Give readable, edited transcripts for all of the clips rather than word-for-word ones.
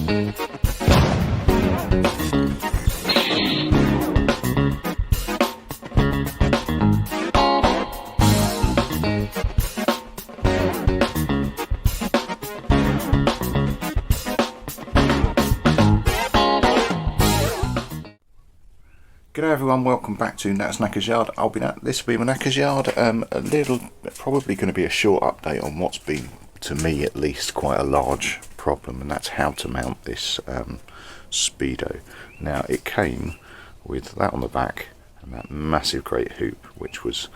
G'day everyone, welcome back to Nat's Knackers Yard. This will be my Knackers Yard. Probably going to be a short update on what's been, to me at least, quite a large problem, and that's how to mount this Speedo. Now, it came with that on the back and that massive great hoop, which was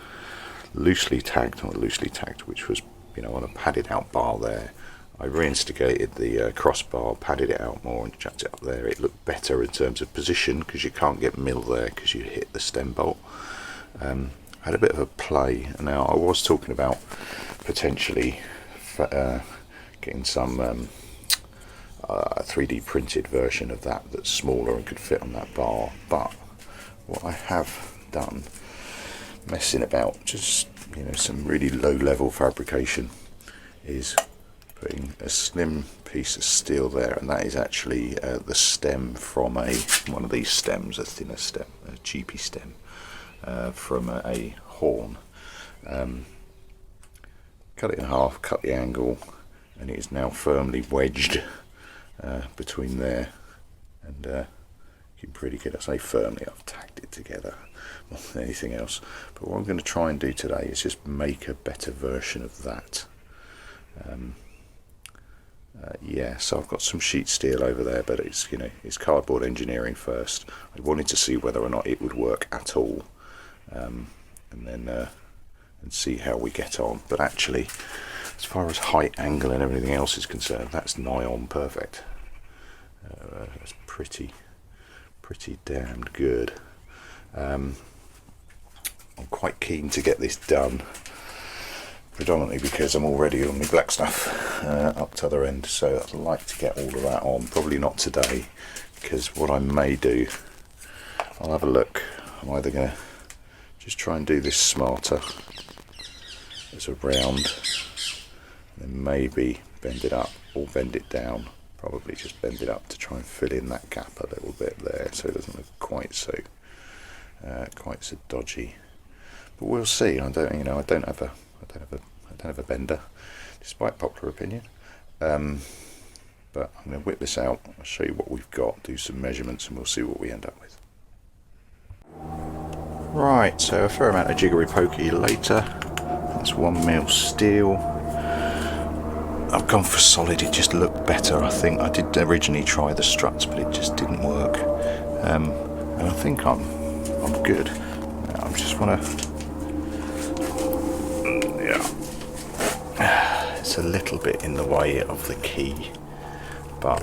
loosely tagged, which was, you know, on a padded out bar there. I reinstigated the crossbar, padded it out more and chucked it up there. It looked better in terms of position because you can't get mill there because you hit the stem bolt. Had a bit of a play. Now I was talking about potentially getting some 3D printed version of that that's smaller and could fit on that bar. But what I have done, messing about, just, you know, some really low level fabrication, is putting a slim piece of steel there, and that is actually the stem from one of these stems, a thinner stem, a cheapy stem, from a horn. Cut it in half, cut the angle, and it is now firmly wedged between there and looking pretty good. I say firmly, I've tagged it together more than anything else. But what I'm going to try and do today is just make a better version of that. Yeah, so I've got some sheet steel over there, but it's, you know, it's cardboard engineering first. I wanted to see whether or not it would work at all, and then and see how we get on. But actually, as far as height, angle and everything else is concerned, that's nigh on perfect. That's pretty damned good. I'm quite keen to get this done, predominantly because I'm already on my black stuff up to the other end, so I'd like to get all of that on. Probably not today, because what I may do, I'll have a look. I'm either going to just try and do this smarter as a round, and then maybe bend it up or bend it down. Probably just bend it up to try and fill in that gap a little bit there, so it doesn't look quite so dodgy. But we'll see. I don't have a bender, despite popular opinion. But I'm going to whip this out. I'll show you what we've got, do some measurements, and we'll see what we end up with. Right, so a fair amount of jiggery pokey later. That's 1mm steel. I've gone for solid. It just looked better. I think I did originally try the struts, but it just didn't work. And I think I'm good. I just want to. It's a little bit in the way of the key, but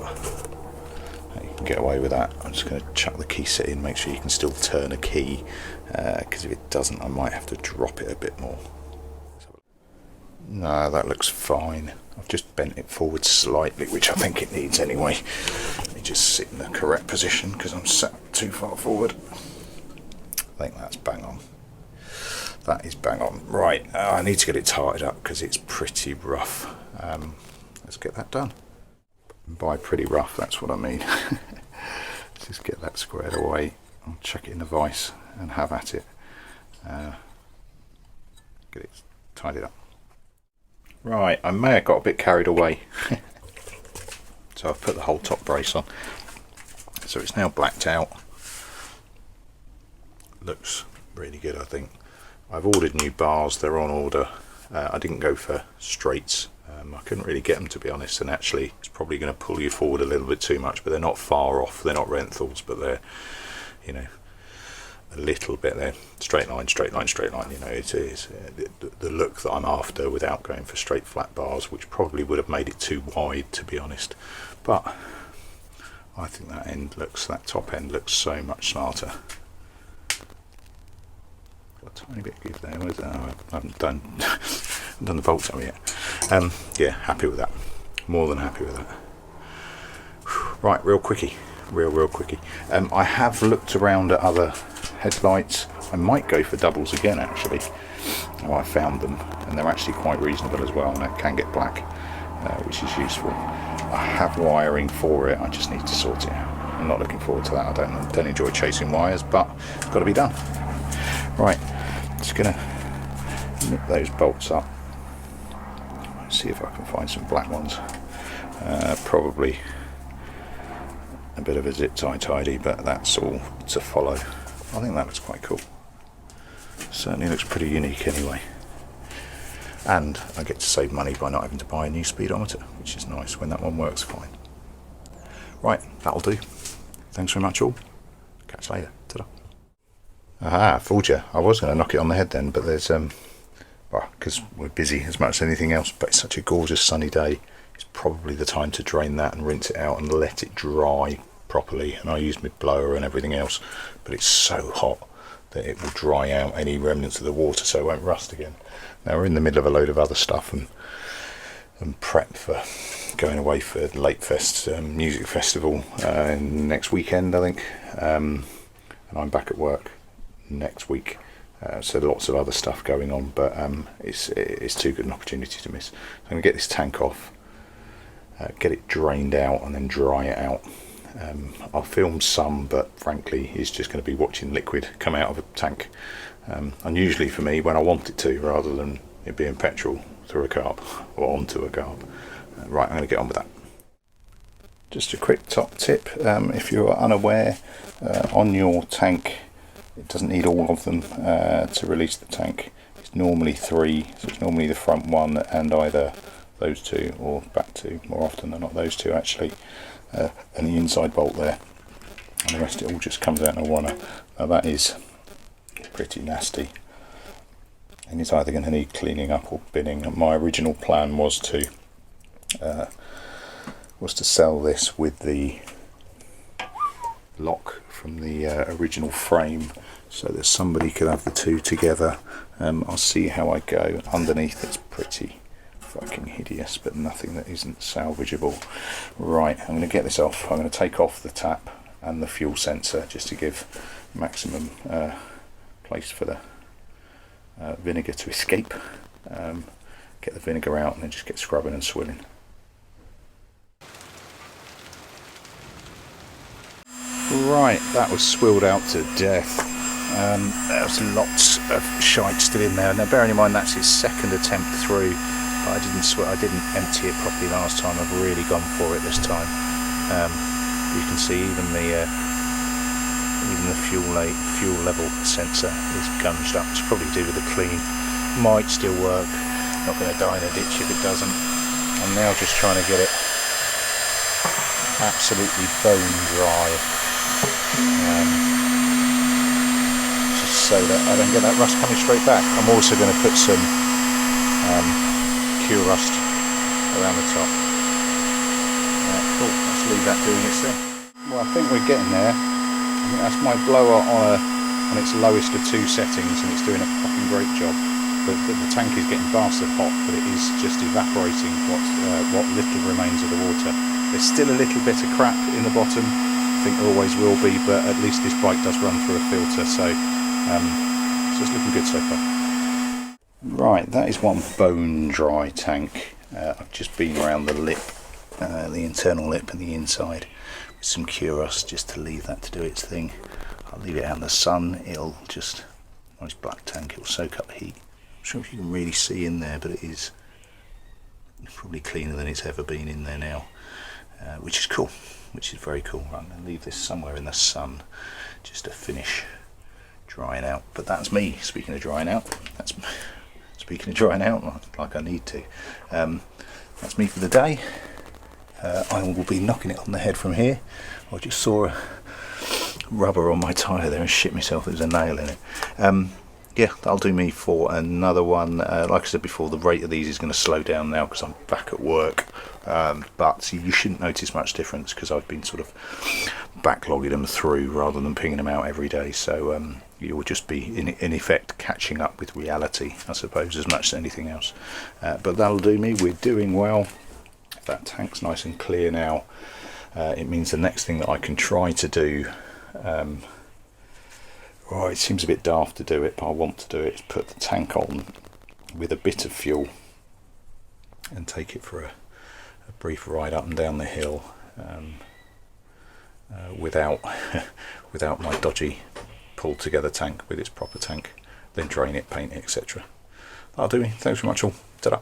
you can get away with that. I'm just going to chuck the key set in, make sure you can still turn a key, because if it doesn't, I might have to drop it a bit more. No, that looks fine. I've just bent it forward slightly, which I think it needs anyway. Let me just sit in the correct position because I'm sat too far forward. I think that's bang on. That is bang on. Right, I need to get it tied up because it's pretty rough. Let's get that done. By pretty rough, that's what I mean. Let's just get that squared away. I'll chuck it in the vise and have at it. Get it tidied up. Right, I may have got a bit carried away. So I've put the whole top brace on. So it's now blacked out. Looks really good, I think. I've ordered new bars, they're on order. I didn't go for straights. I couldn't really get them, to be honest, and actually it's probably going to pull you forward a little bit too much, but they're not far off. They're not Renthals, but they're, you know, a little bit there. Straight line, you know, it is the look that I'm after without going for straight flat bars, which probably would have made it too wide, to be honest. But I think that top end looks so much smarter. Got a tiny bit of give there. Where's that? Oh, I haven't done the bolts on yet. Yeah, happy with that. More than happy with that. Right, real quickie. I have looked around at other headlights. I might go for doubles again, actually. Oh, I found them, and they're actually quite reasonable as well, and they can get black, which is useful. I have wiring for it, I just need to sort it out. I'm not looking forward to that. I don't enjoy chasing wires, but it's got to be done. Right, just gonna nip those bolts up. See if I can find some black ones. Probably a bit of a zip tie tidy, but that's all to follow. I think that looks quite cool. Certainly looks pretty unique anyway. And I get to save money by not having to buy a new speedometer, which is nice when that one works fine. Right, that'll do. Thanks very much all. Catch you later. Ta-da. Aha, fooled you. I was going to knock it on the head then, but there's well, because we're busy as much as anything else, but it's such a gorgeous sunny day, it's probably the time to drain that and rinse it out and let it dry properly. And I used my blower and everything else, but it's so hot that it will dry out any remnants of the water so it won't rust again. Now we're in the middle of a load of other stuff and prep for going away for Lake Fest music festival next weekend, I think, and I'm back at work next week. So lots of other stuff going on, but it's too good an opportunity to miss. So I'm going to get this tank off, get it drained out and then dry it out. I'll film some, but frankly it's just going to be watching liquid come out of a tank, unusually for me when I want it to, rather than it being petrol through a carb or onto a carb. Right, I'm going to get on with that. Just a quick top tip, if you're unaware, on your tank, it doesn't need all of them to release the tank. It's normally 3, so it's normally the front one and either those 2 or back 2, more often than not those 2 actually, and the inside bolt there, and the rest it all just comes out in a wanna. Now that is pretty nasty, and it's either going to need cleaning up or binning. My original plan was to sell this with the lock from the original frame, so that somebody could have the 2 together. I'll see how I go. Underneath it's pretty fucking hideous, but nothing that isn't salvageable. Right, I'm going to get this off. I'm going to take off the tap and the fuel sensor just to give maximum place for the vinegar to escape. Get the vinegar out and then just get scrubbing and swilling. Right, that was swilled out to death. There was lots of shite still in there. Now bearing in mind that's his second attempt through, but I didn't empty it properly last time. I've really gone for it this time. You can see even the fuel level sensor is gunged up. It's probably to do with the clean. Might still work. Not going to die in a ditch if it doesn't. I'm now just trying to get it absolutely bone dry. Just so that I don't get that rust coming straight back. I'm also going to put some cure rust around the top. Cool, let's leave that doing its thing. Well, I think we're getting there. I think that's my blower on its lowest of 2 settings, and it's doing a fucking great job. The tank is getting bastard hot, but it is just evaporating what little remains of the water. There's still a little bit of crap in the bottom. I think there always will be, but at least this bike does run through a filter, so it's looking good so far. Right, that is one bone dry tank. I've just been around the lip, the internal lip and the inside with some cure rust just to leave that to do its thing. I'll leave it out in the sun. It'll just, nice black tank, it'll soak up heat. I'm not sure if you can really see in there, but it is probably cleaner than it's ever been in there now, which is cool. Which is very cool. I'm going to leave this somewhere in the sun just to finish drying out. But that's me, speaking of drying out. Speaking of drying out like I need to. That's me for the day. I will be knocking it on the head from here. I just saw a rubber on my tyre there and shit myself, there's a nail in it. Yeah, that'll do me for another one. Like I said before, the rate of these is going to slow down now because I'm back at work. But you shouldn't notice much difference because I've been sort of backlogging them through rather than pinging them out every day. So you'll just be in effect catching up with reality, I suppose, as much as anything else. But that'll do me. We're doing well. That tank's nice and clear now. It means the next thing that I can try to do, it seems a bit daft to do it, but I want to do it, is put the tank on with a bit of fuel and take it for a brief ride up and down the hill without without my dodgy pulled together tank with its proper tank, then drain it, paint it, etc. That'll do me. Thanks very much all. Ta-da.